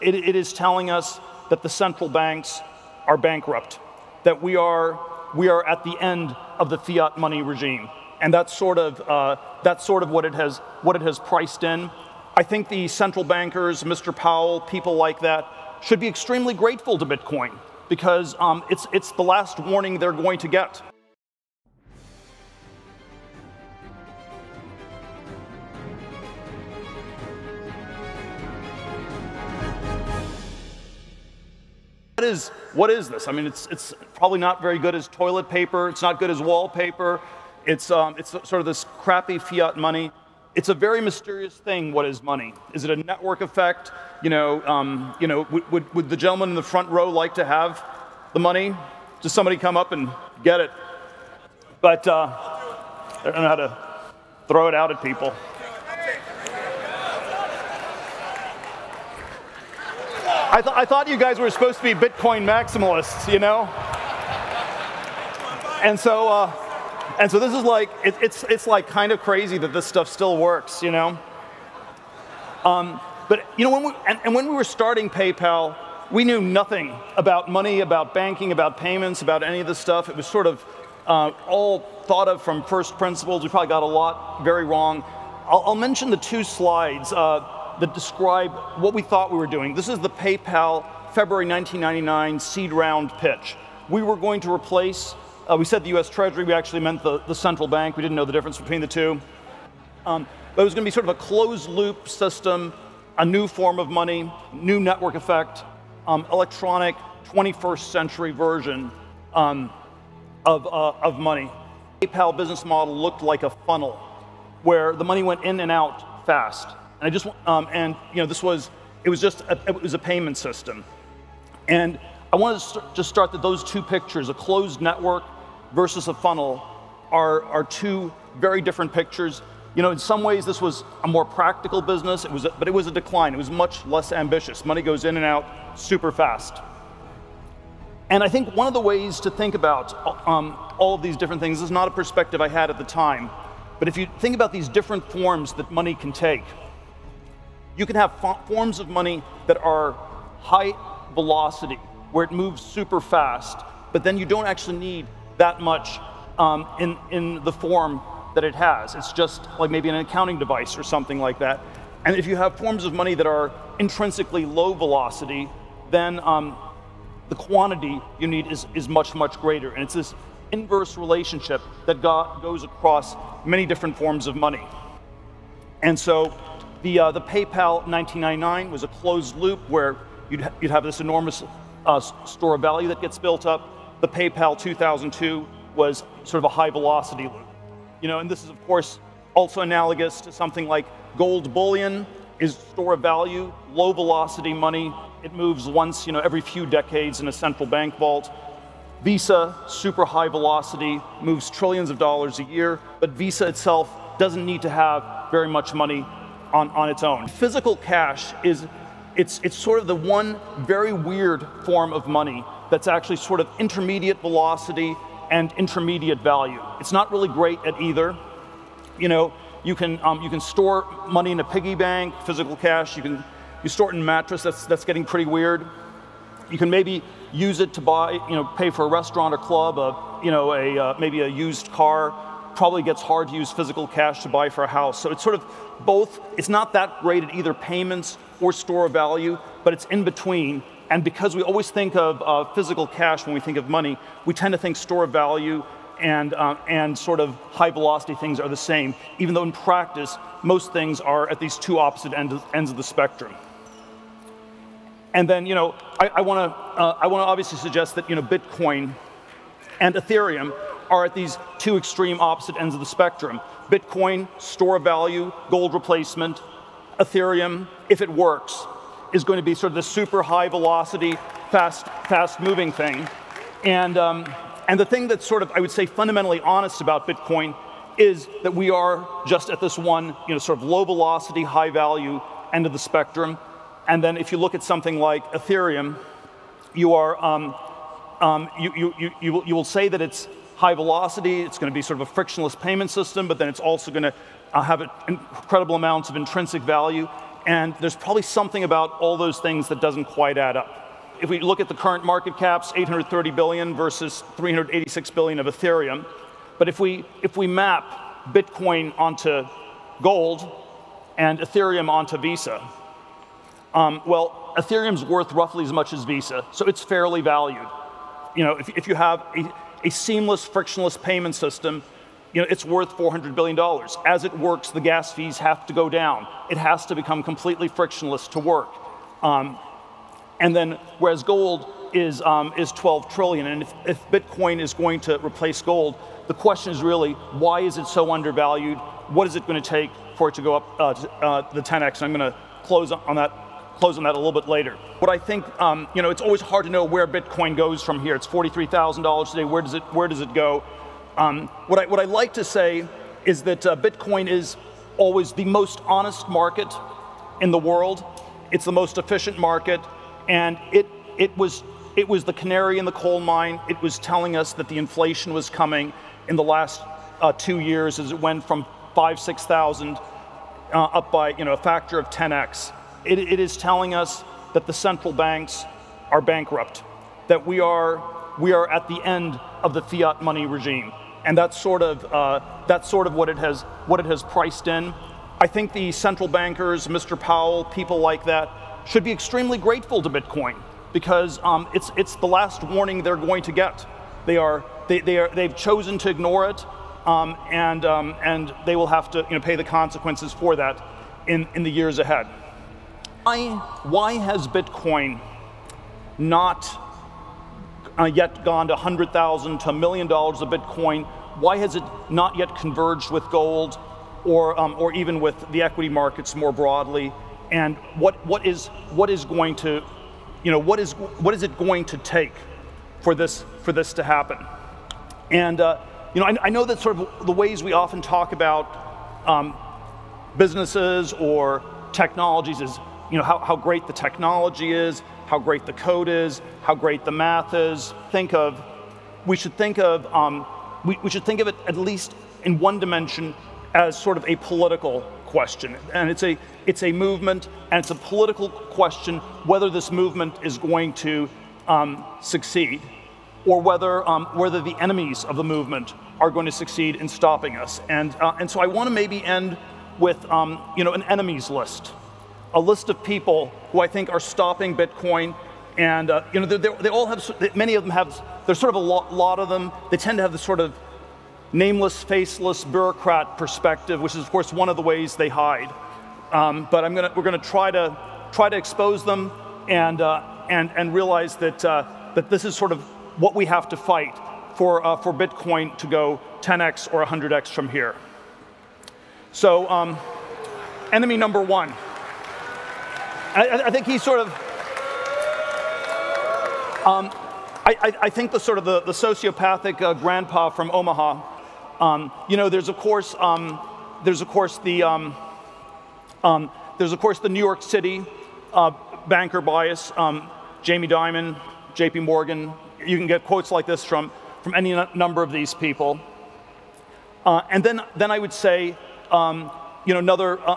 It is telling us that the central banks are bankrupt, that we are at the end of the fiat money regime, and that's sort of what it has priced in. I think the central bankers, Mr. Powell, people like that, should be extremely grateful to Bitcoin because it's the last warning they're going to get. What is this? I mean, it's probably not very good as toilet paper. It's not good as wallpaper. It's sort of this crappy fiat money. It's a very mysterious thing. What is money? Is it a network effect? Would the gentleman in the front row like to have the money? Just somebody come up and get it. But I don't know how to throw it out at people. I thought you guys were supposed to be Bitcoin maximalists, you know? And so this is like, it's like kind of crazy that this stuff still works, you know? But you know, when we were starting PayPal, we knew nothing about money, about banking, about payments, about any of this stuff. It was sort of all thought of from first principles. We probably got a lot very wrong. I'll mention the two slides that describe what we thought we were doing. This is the PayPal February 1999 seed round pitch. We were going to replace, we said the US Treasury, we actually meant the central bank. We didn't know the difference between the two. But it was going to be sort of a closed loop system, a new form of money, new network effect, electronic 21st century version of money. PayPal business model looked like a funnel where the money went in and out fast. And it was a payment system. And I wanted to just start that those two pictures, a closed network versus a funnel, are two very different pictures. You know, in some ways this was a more practical business, but it was a decline. It was much less ambitious. Money goes in and out super fast. And I think one of the ways to think about all of these different things, this is not a perspective I had at the time, but if you think about these different forms that money can take, you can have forms of money that are high velocity, where it moves super fast, but then you don't actually need that much in the form that it has. It's just like maybe an accounting device or something like that. And if you have forms of money that are intrinsically low velocity, then the quantity you need is much, much greater. And it's this inverse relationship that goes across many different forms of money. And so the PayPal 1999 was a closed loop where you'd have this enormous store of value that gets built up. The PayPal 2002 was sort of a high velocity loop. You know, and this is of course also analogous to something like gold bullion is store of value, low velocity money. It moves once, every few decades in a central bank vault. Visa, super high velocity, moves trillions of dollars a year, but Visa itself doesn't need to have very much money on its own. Physical cash it's sort of the one very weird form of money that's actually sort of intermediate velocity and intermediate value. It's not really great at either. You know, you can store money in a piggy bank, physical cash. You store it in a mattress. That's getting pretty weird. You can maybe use it to buy, pay for a restaurant or club, maybe a used car. Probably gets hard to use physical cash to buy for a house. So it's sort of both. It's not that great at either payments or store of value, but it's in between. And because we always think of physical cash when we think of money, we tend to think store of value and sort of high velocity things are the same, even though in practice, most things are at these two opposite ends of the spectrum. And then, I want to obviously suggest that, Bitcoin and Ethereum are at these two extreme opposite ends of the spectrum. Bitcoin, store of value, gold replacement. Ethereum, if it works, is going to be sort of the super high velocity, fast moving thing. And the thing that's sort of, I would say, fundamentally honest about Bitcoin is that we are just at this one, sort of low velocity, high value end of the spectrum. And then if you look at something like Ethereum, you will say that it's high velocity, it's going to be sort of a frictionless payment system, but then it's also going to have incredible amounts of intrinsic value. and there's probably something about all those things that doesn't quite add up. If we look at the current market caps, 830 billion versus 386 billion of Ethereum, but if we map Bitcoin onto gold and Ethereum onto Visa, well, Ethereum's worth roughly as much as Visa, so it's fairly valued. You know, if you have a seamless, frictionless payment system, you know, it's worth $400 billion. As it works, the gas fees have to go down. It has to become completely frictionless to work. And then, whereas gold is 12 trillion, and if Bitcoin is going to replace gold, the question is really, why is it so undervalued? What is it going to take for it to go up the 10x? And I'm going to close on that a little bit later. What I think, you know, it's always hard to know where Bitcoin goes from here. It's $43,000 today. Where does it go? What I like to say is that Bitcoin is always the most honest market in the world. It's the most efficient market, and it was the canary in the coal mine. It was telling us that the inflation was coming in the last 2 years, as it went from 6,000 up by, you know, a factor of 10x. It is telling us that the central banks are bankrupt, that we are at the end of the fiat money regime, and that's sort of what it has priced in. I think the central bankers, Mr. Powell, people like that, should be extremely grateful to Bitcoin, because it's the last warning they're going to get. They've chosen to ignore it, and they will have to, you know, pay the consequences for that in the years ahead. Why has Bitcoin not yet gone to 100,000 to $1 million of Bitcoin? Why has it not yet converged with gold, or even with the equity markets more broadly? And what is going to, you know, what is it going to take for this to happen? And you know, I know that sort of the ways we often talk about businesses or technologies is, you know, how great the technology is, how great the code is, how great the math is. We should think of it at least in one dimension as sort of a political question, and it's a movement, and it's a political question whether this movement is going to succeed, or whether the enemies of the movement are going to succeed in stopping us. And so I want to maybe end with you know, an enemies list. A list of people who I think are stopping Bitcoin, and you know, they all have, many of them have, there's sort of a lot of them, they tend to have this sort of nameless, faceless bureaucrat perspective, which is of course one of the ways they hide. But we're going to try to expose them and realize that this is sort of what we have to fight for Bitcoin to go 10x or 100x from here. So enemy number one. I think he's sort of, I think the sort of the sociopathic grandpa from Omaha. You know, there's of course the New York City banker bias. Jamie Dimon, J.P. Morgan. You can get quotes like this from any number of these people. And then I would say, you know,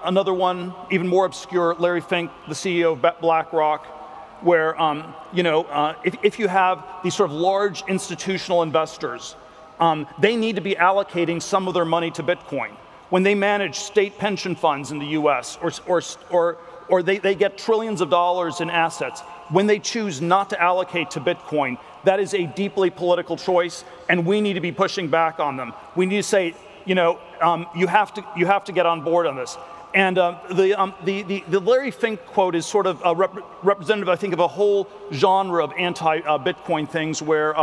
another one, even more obscure, Larry Fink, the CEO of BlackRock, where you know, if you have these sort of large institutional investors, they need to be allocating some of their money to Bitcoin. When they manage state pension funds in the U.S. or they get trillions of dollars in assets, when they choose not to allocate to Bitcoin, that is a deeply political choice, and we need to be pushing back on them. We need to say, you know, you have to get on board on this. And the Larry Fink quote is sort of representative, I think, of a whole genre of anti-Bitcoin things where,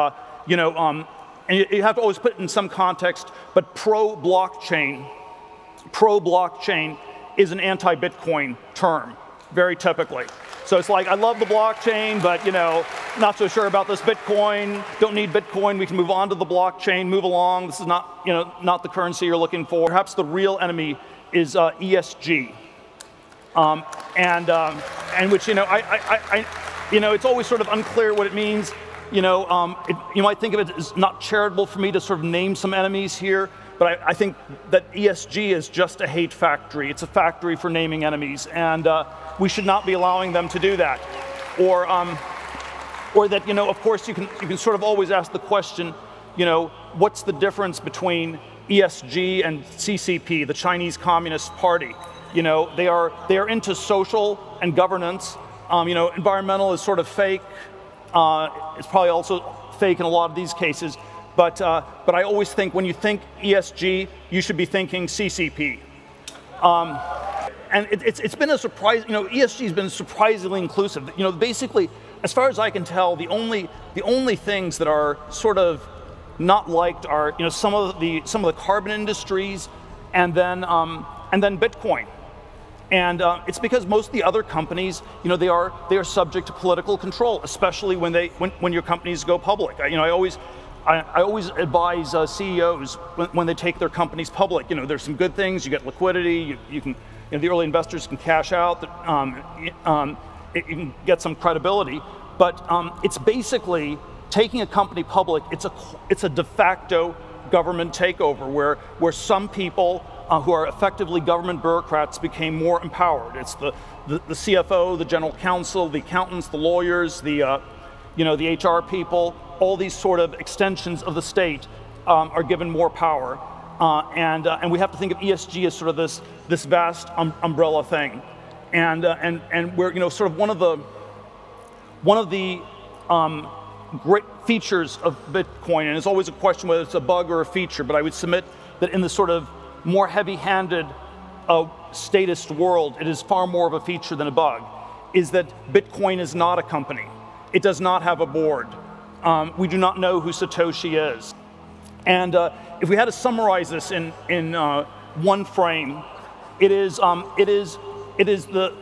you know, and you have to always put it in some context, but pro-blockchain is an anti-Bitcoin term, very typically. So it's like, I love the blockchain, but, you know, not so sure about this Bitcoin, don't need Bitcoin, we can move on to the blockchain, move along, this is not, you know, not the currency you're looking for. Perhaps the real enemy is ESG. And which, you know, you know, it's always sort of unclear what it means. You know, you might think of it as not charitable for me to sort of name some enemies here, but I think that ESG is just a hate factory. It's a factory for naming enemies, and we should not be allowing them to do that. Or that, you know, of course, you can sort of always ask the question, you know, what's the difference between ESG and CCP, the Chinese Communist Party? You know, they are into social and governance. You know, environmental is sort of fake. It's probably also fake in a lot of these cases. But I always think when you think ESG, you should be thinking CCP. And it's been a surprise. You know, ESG has been surprisingly inclusive. You know, basically, as far as I can tell, the only things that are sort of not liked are, you know, some of the carbon industries, and then Bitcoin. And it's because most of the other companies, you know, they are subject to political control, especially when your companies go public. You know, I always advise CEOs when they take their companies public. You know, there's some good things. You get liquidity. You can, you know, the early investors can cash out. You can get some credibility. But it's basically taking a company public. It's a de facto government takeover where some people who are effectively government bureaucrats became more empowered. It's the CFO, the general counsel, the accountants, the lawyers, the you know, the HR people. All these sort of extensions of the state are given more power, and we have to think of ESG as sort of this vast umbrella thing, and we're, you know, sort of one of the great features of Bitcoin, and it's always a question whether it's a bug or a feature, but I would submit that in the sort of more heavy-handed statist world, it is far more of a feature than a bug, is that Bitcoin is not a company. It does not have a board. We do not know who Satoshi is. And if we had to summarize this in one frame, it is the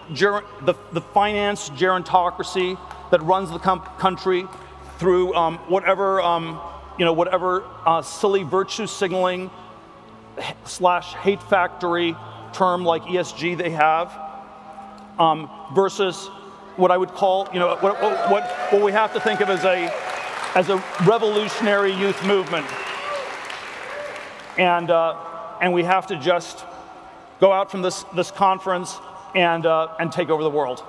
finance gerontocracy that runs the country through whatever silly virtue signaling / hate factory term like ESG they have, versus what I would call, you know, what we have to think of as a revolutionary youth movement, and we have to just go out from this conference and take over the world.